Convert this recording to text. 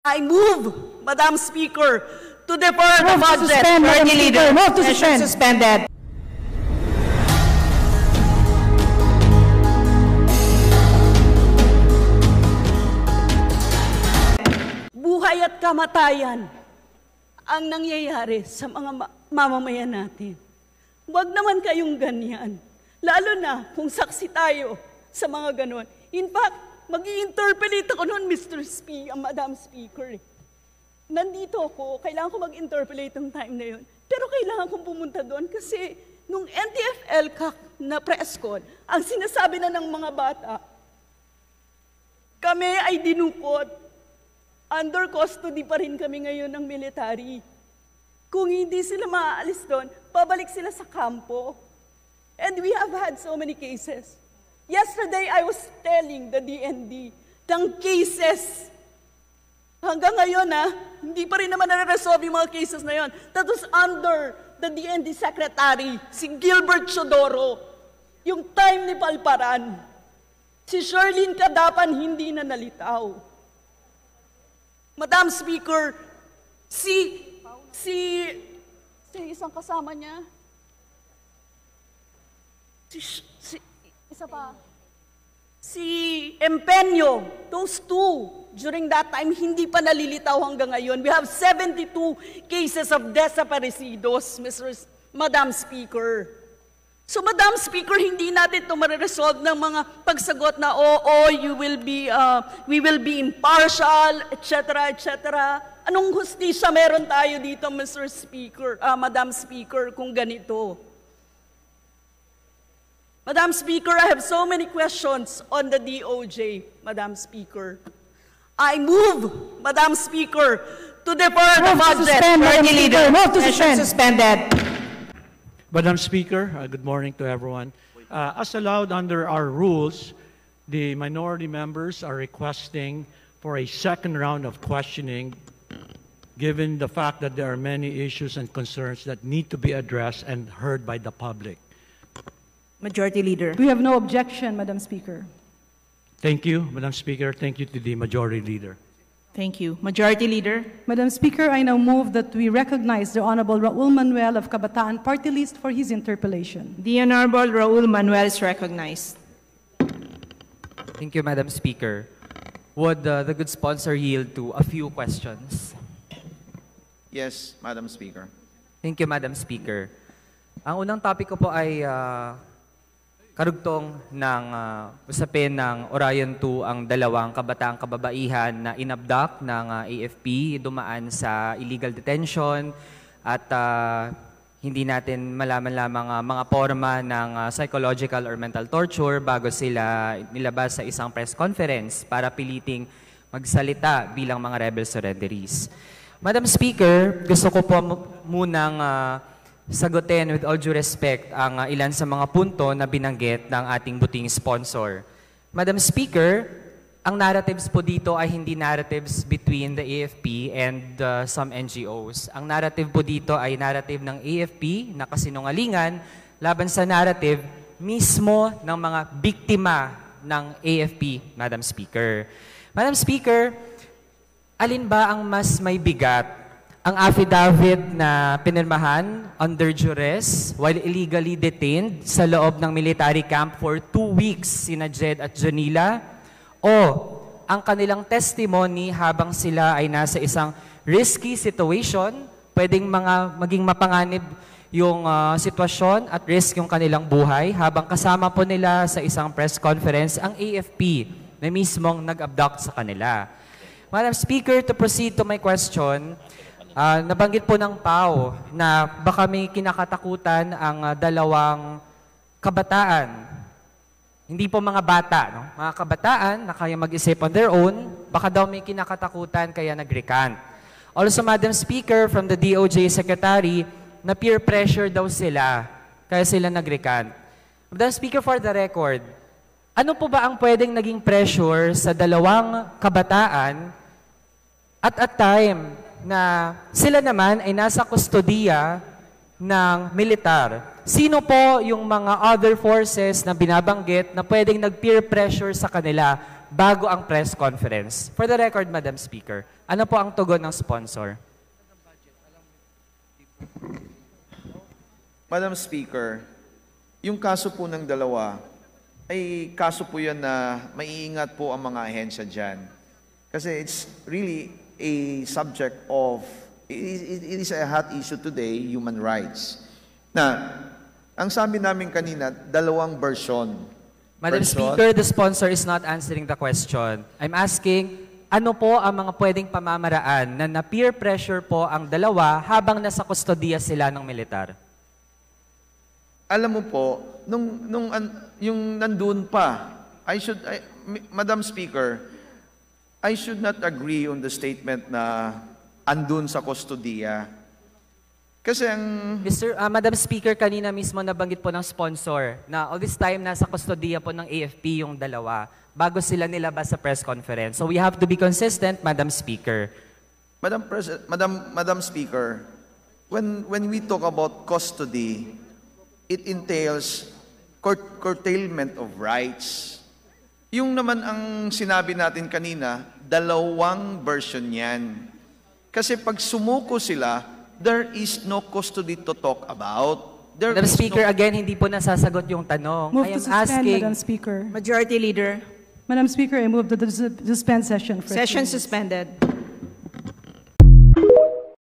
I move, Madam Speaker, to defer the budget. Majority Leader, move to session suspended. Buhay at kamatayan ang nangyayari sa mga mamamayan natin. Huwag naman kayong ganyan. Lalo na kung saksi tayo sa mga ganon. In fact, mag-i-interpolate ako noon, Madam Speaker. Nandito ako, kailangan ko mag-interpolate ng time na yun. Pero kailangan kong pumunta doon kasi nung NTF-ELCAC na press con, ang sinasabi na ng mga bata, kami ay dinukot. Under custody pa rin kami ngayon ng military. Kung hindi sila maaalis doon, pabalik sila sa kampo. And we have had so many cases. Yesterday, I was telling the DND ng cases. Hanggang ngayon, hindi pa rin naman na-resolve yung mga cases na yon. That was under the DND Secretary, si Gilbert Chodoro. Yung time ni Palparan. Si Sherlyn Cadapan hindi na nalitaw. Madam Speaker, si isang kasama niya, isa pa, si Empeño, those two, during that time, hindi pa nalilitaw hanggang ngayon. We have 72 cases of desaparecidos, Madam Speaker. So, Madam Speaker, hindi natin ito mariresolve ng mga pagsagot na, we will be impartial, etc., etc. Anong hustisya meron tayo dito, Madam Speaker, kung ganito? Madam Speaker, I have so many questions on the DOJ, Madam Speaker. I move, Madam Speaker, to defer the budget. Majority Leader, move to session suspended. Madam Speaker, good morning to everyone. As allowed under our rules, the minority members are requesting for a second round of questioning, given the fact that there are many issues and concerns that need to be addressed and heard by the public. Majority Leader. We have no objection, Madam Speaker. Thank you, Madam Speaker. Thank you to the Majority Leader. Thank you. Majority Leader. Madam Speaker, I now move that we recognize the Honorable Raul Manuel of Kabataan Party List for his interpellation. The Honorable Raul Manuel is recognized. Thank you, Madam Speaker. Would the good sponsor yield to a few questions? Yes, Madam Speaker. Thank you, Madam Speaker. Ang unang topic ko po ay karugtong ng usapin ng Orion 2 ang dalawang kabataang kababaihan na inabduct ng AFP, dumaan sa illegal detention at hindi natin malaman lamang mga forma ng psychological or mental torture bago sila nilabas sa isang press conference para piliting magsalita bilang mga rebel surrenderies. Madam Speaker, gusto ko po munang sagutin with all due respect ang ilan sa mga punto na binanggit ng ating buting sponsor. Madam Speaker, ang narratives po dito ay hindi narratives between the AFP and some NGOs. Ang narrative po dito ay narrative ng AFP na kasinungalingan laban sa narrative mismo ng mga biktima ng AFP, Madam Speaker. Madam Speaker, alin ba ang mas may bigat? Ang affidavit na pinirmahan under duress while illegally detained sa loob ng military camp for 2 weeks sina Jed at Janila, o ang kanilang testimony habang sila ay nasa isang risky situation, pwedeng maging mapanganib yung sitwasyon at risk yung kanilang buhay habang kasama po nila sa isang press conference ang AFP na mismong nag-abduct sa kanila. Madam Speaker, to proceed to my question, nabanggit po ng PAO na baka may kinakatakutan ang dalawang kabataan. Hindi po mga bata, no? Mga kabataan na kaya mag-isip on their own, baka daw may kinakatakutan kaya nag-recant. Also, Madam Speaker, from the DOJ Secretary, na peer pressure daw sila kaya sila nag-recant. Madam Speaker, for the record, ano po ba ang pwedeng naging pressure sa dalawang kabataan at a time na sila naman ay nasa kustodiya ng militar? Sino po yung mga other forces na binabanggit na pwedeng nag-peer pressure sa kanila bago ang press conference. For the record, Madam Speaker, ano po ang tugon ng sponsor? Madam Speaker, yung kaso po ng dalawa, ay kaso po yan na maiingat po ang mga ahensya dyan. Kasi it's really a subject of, it is a hot issue today, human rights. Na, ang sabi namin kanina, dalawang version. Madam Speaker, the sponsor is not answering the question. I'm asking, ano po ang mga pwedeng pamamaraan na peer pressure po ang dalawa habang nasa kustodiya sila ng militar? Alam mo po, yung nandun pa, Madam Speaker, I should not agree on the statement na andun sa kustodiya. Kasi ang... Madam Speaker, kanina mismo nabanggit po ng sponsor na all this time nasa kustodiya po ng AFP yung dalawa bago sila nilabas sa press conference. So we have to be consistent, Madam Speaker. Madam Speaker, when we talk about custody, it entails curtailment of rights. Yung naman ang sinabi natin kanina, dalawang version yan. Kasi pag sumuko sila, there is no custody to talk about. Madam Speaker, again, hindi po nasasagot yung tanong. Move I to am suspend, asking, Madam Speaker. Majority Leader. Madam Speaker, I move to the suspend session. For Session 3 minutes. suspended.